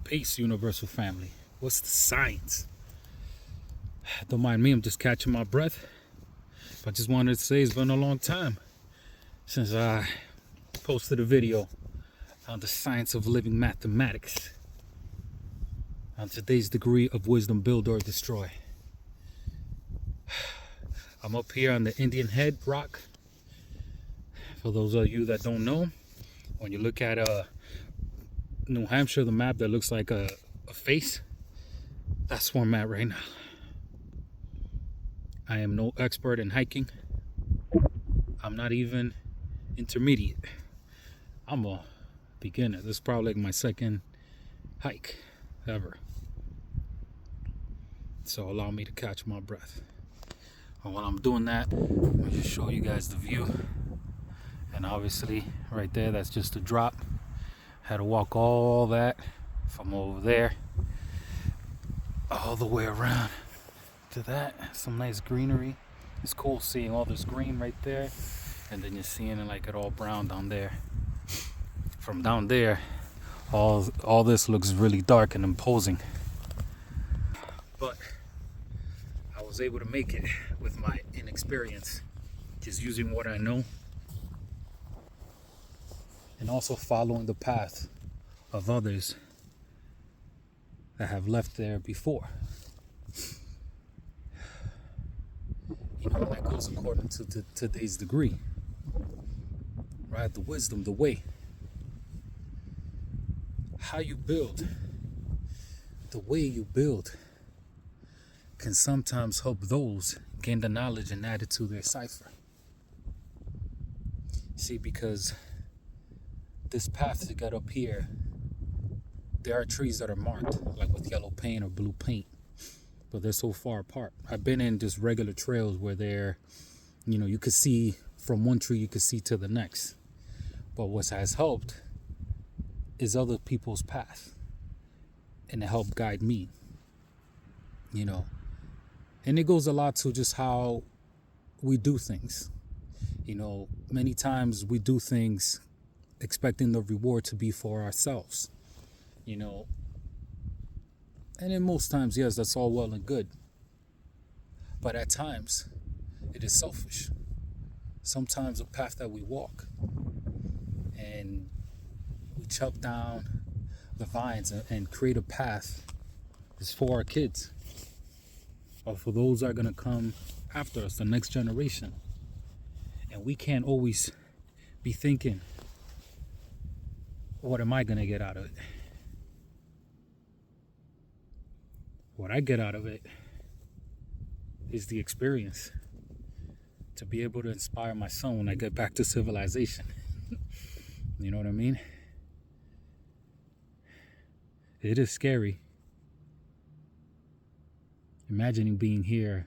Peace, universal family. What's the science? Don't mind me, I'm just catching my breath. I just wanted to say it's been a long time since I posted a video on the science of living mathematics. On today's degree of wisdom, build or destroy. I'm up here on the Indian Head rock. For those of you that don't know, when you look at New Hampshire, the map that looks like a face, that's where I'm at right now. I am no expert in hiking. I'm not even intermediate. I'm a beginner. This is probably like my second hike ever. So allow me to catch my breath. And while I'm doing that, let me just show you guys the view. And obviously right there, that's just a drop. Had to walk all that from over there all the way around to that. Some nice greenery. It's cool seeing all this green right there, and then you're seeing it like it all brown down there. From down there, all this looks really dark and imposing, but I was able to make it with my inexperience, just using what I know and also following the path of others that have left there before. You know, that goes according to today's degree, right? The wisdom, the way, how you build, the way you build can sometimes help those gain the knowledge and add it to their cipher. See, because this path to get up here, there are trees that are marked like with yellow paint or blue paint, but they're so far apart. I've been in just regular trails where they're, you know, you could see from one tree, you could see to the next. But what has helped is other people's path, and it helped guide me, you know. And it goes a lot to just how we do things. You know, many times we do things expecting the reward to be for ourselves, you know. And in most times, yes, that's all well and good. But at times, it is selfish. Sometimes the path that we walk and we chop down the vines and create a path is for our kids, or for those that are going to come after us, the next generation. And we can't always be thinking, what am I going to get out of it? What I get out of it is the experience to be able to inspire my son when I get back to civilization. You know what I mean? It is scary imagining being here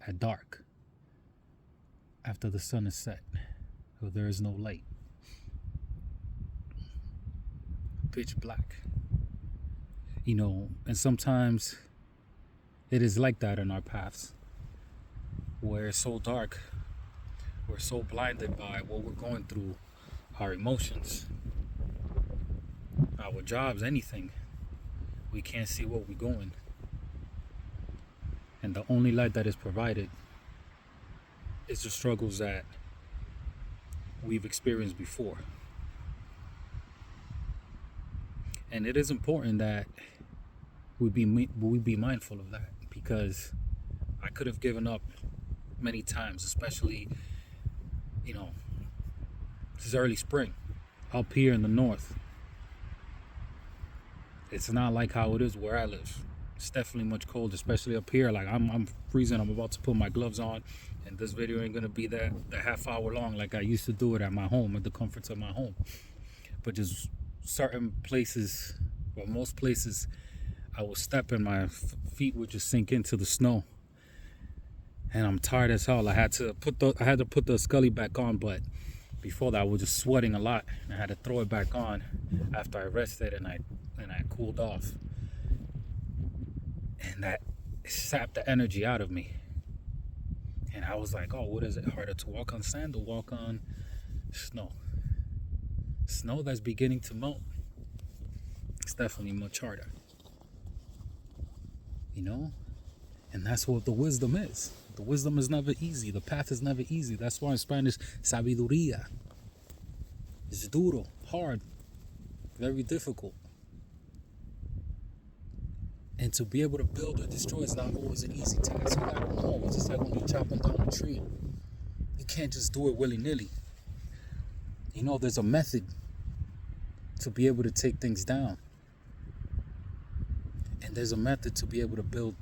at dark after the sun is set, so there is no light. Pitch black. You know, and sometimes it is like that in our paths, where it's so dark, we're so blinded by what we're going through, our emotions, our jobs, anything. We can't see where we're going. And the only light that is provided is the struggles that we've experienced before. And it is important that we be mindful of that, because I could have given up many times, especially, you know, this is early spring up here in the north. It's not like how it is where I live. It's definitely much colder, especially up here. Like I'm freezing. I'm about to put my gloves on, and this video ain't gonna be that half hour long like I used to do it at my home, at the comforts of my home. But just certain places, well, most places, I will step and my feet would just sink into the snow, and I'm tired as hell. I had to put the scully back on, but before that I was just sweating a lot. I had to throw it back on after I rested and I cooled off, and that sapped the energy out of me. And I was like, oh, what is it harder to walk on sand or walk on snow? Snow that's beginning to melt. it's definitely much harder. You know? And that's what the wisdom is. The wisdom is never easy. The path is never easy. That's why in Spanish, sabiduría. It's duro, hard, very difficult. And to be able to build or destroy is not always an easy task. You gotta know. It's just like when you're chopping down a tree. You can't just do it willy-nilly. You know, there's a method to be able to take things down. And there's a method to be able to build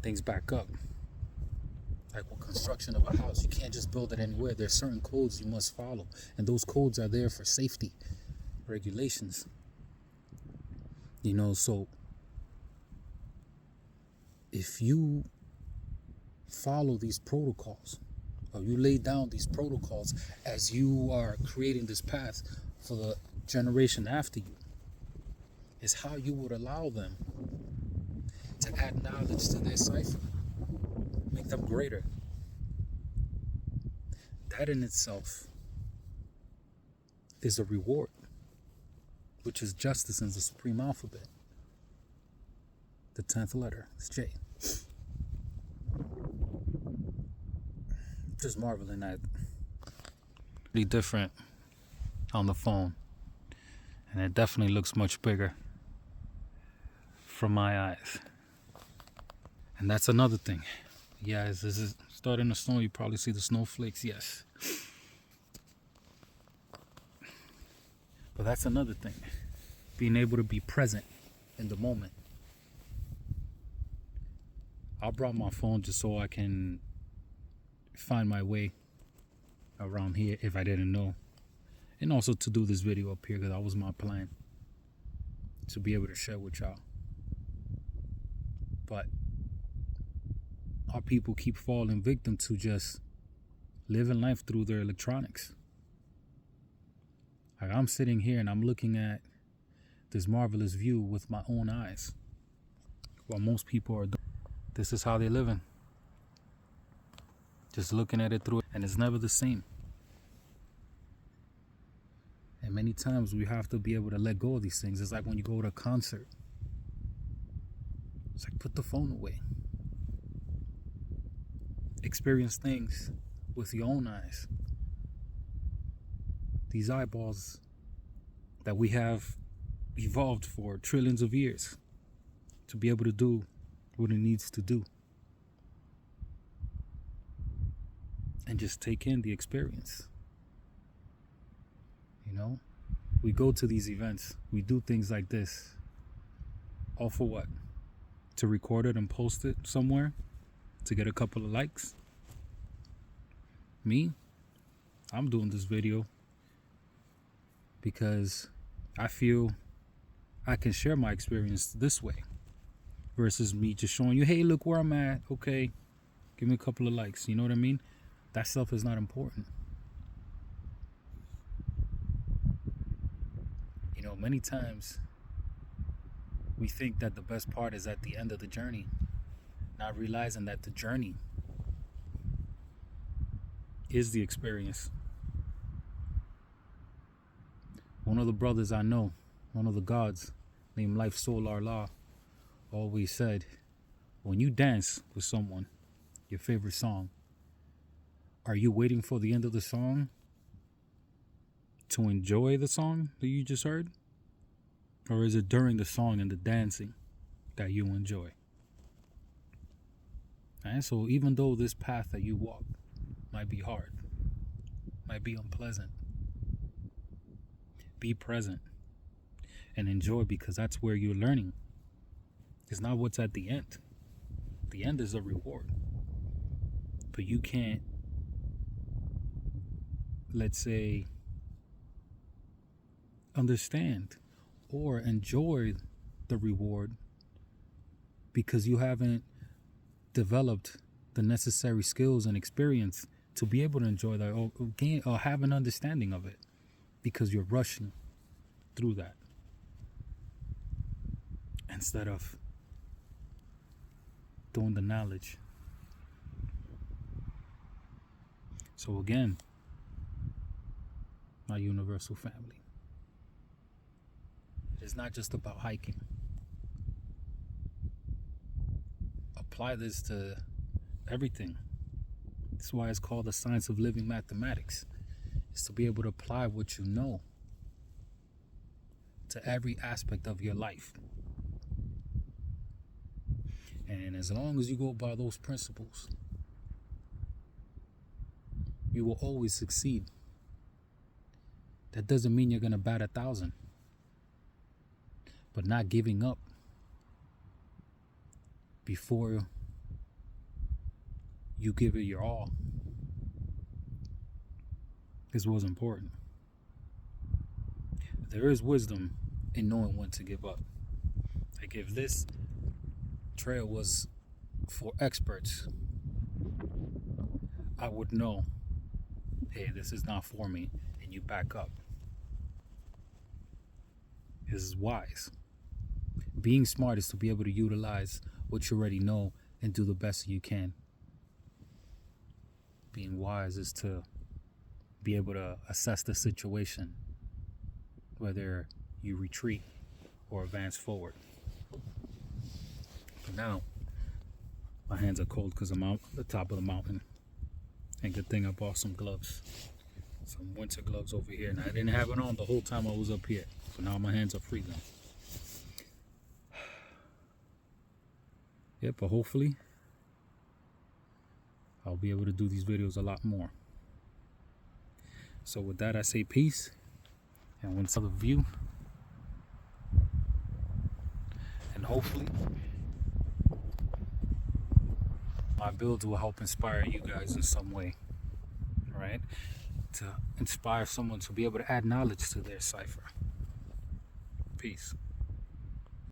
things back up. Like with construction of a house, you can't just build it anywhere. There's certain codes you must follow, and those codes are there for safety regulations. You know, so if you follow these protocols, or you lay down these protocols as you are creating this path for the generation after you, is how you would allow them to add knowledge to their cipher, make them greater. That in itself is a reward, which is justice in the supreme alphabet. The 10th letter is J. Just marveling at pretty different on the phone, and it definitely looks much bigger from my eyes. And that's another thing. Yeah, this is starting to snow. You probably see the snowflakes. Yes. But that's another thing. Being able to be present in the moment. I brought my phone just so I can find my way around here if I didn't know. And also to do this video up here, because that was my plan. To be able to share with y'all. But our people keep falling victim to just living life through their electronics. Like I'm sitting here and I'm looking at this marvelous view with my own eyes. While most people are doing. This is how they're living. Just looking at it through it, and it's never the same. And many times we have to be able to let go of these things. It's like when you go to a concert. It's like, put the phone away. Experience things with your own eyes. These eyeballs that we have evolved for trillions of years to be able to do what it needs to do. And just take in the experience. You know? We go to these events. We do things like this. All for what? To record it and post it somewhere? To get a couple of likes? Me? I'm doing this video because I feel I can share my experience this way versus me just showing you, hey, look where I'm at. Okay, give me a couple of likes. You know what I mean? That stuff is not important. You know, many times we think that the best part is at the end of the journey, not realizing that the journey is the experience. One of the brothers I know, one of the gods named Life Soul Allah, always said, when you dance with someone, your favorite song, are you waiting for the end of the song to enjoy the song that you just heard? Or is it during the song and the dancing that you enjoy? And so even though this path that you walk might be hard, might be unpleasant, be present and enjoy, because that's where you're learning. It's not what's at the end. The end is a reward. But you can't, let's say, understand or enjoy the reward because you haven't developed the necessary skills and experience to be able to enjoy that or gain or have an understanding of it, because you're rushing through that instead of doing the knowledge. So again, my universal family, it It's not just about hiking. Apply this to everything. That's why it's called the science of living mathematics. It's to be able to apply what you know to every aspect of your life. And as long as you go by those principles, you will always succeed. That doesn't mean you're going to bat 1,000. But not giving up before you give it your all is what's important. There is wisdom in knowing when to give up. Like if this trail was for experts, I would know, hey, this is not for me, and you back up. This is wise. Being smart is to be able to utilize what you already know and do the best you can. Being wise is to be able to assess the situation, whether you retreat or advance forward. But now, my hands are cold because I'm out the top of the mountain. And good thing I bought some gloves. Some winter gloves over here. And I didn't have it on the whole time I was up here. So now my hands are freezing. Yeah, but hopefully I'll be able to do these videos a lot more. So with that, I say peace. And once another view. And hopefully my builds will help inspire you guys in some way. Right? To inspire someone to be able to add knowledge to their cipher. Peace.